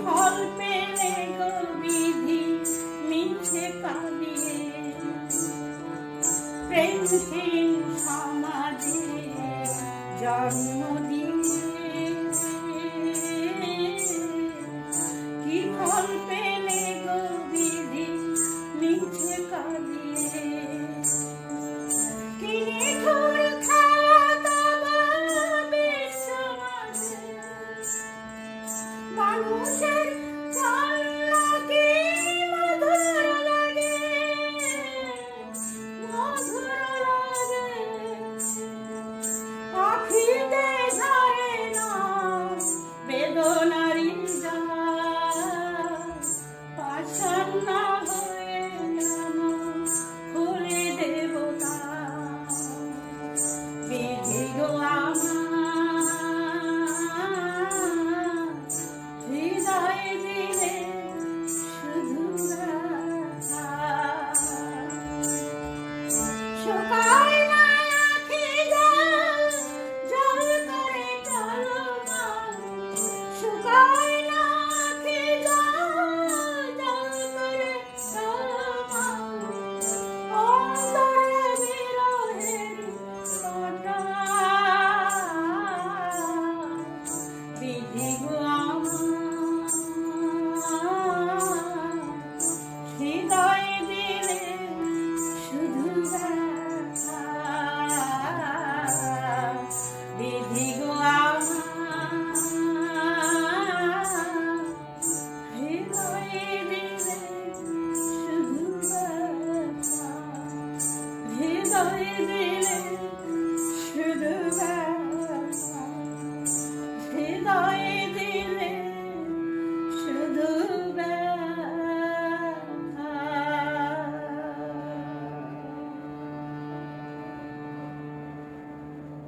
ফল পেলে গো বিধি মিছে কাঁদিয়ে প্রেমহীন সমাজে জন্ম দিয়ে কি ফল পেলে গো বিধি মিছে কাঁদিয়ে কি নিঠুর খেলা তব বিশ্বমাঝে মানুষের চালাকি মধুর লাগে আখিতে ঝরে না বেদনারি পাষাণ্য হয়ে ফুলে দেবতা বিধি গো হৃদয় দিলে শুধু শুকায় না আখি জল করে চলো মা শুকায় না আখি জল করে চলো মা অন্তরে বিরহের কথা বিধি গো হৃদয় দিলে শুধু বিধি গো হৃদয় দিলে শুধু হৃদয় দিলে শুধু হৃদয়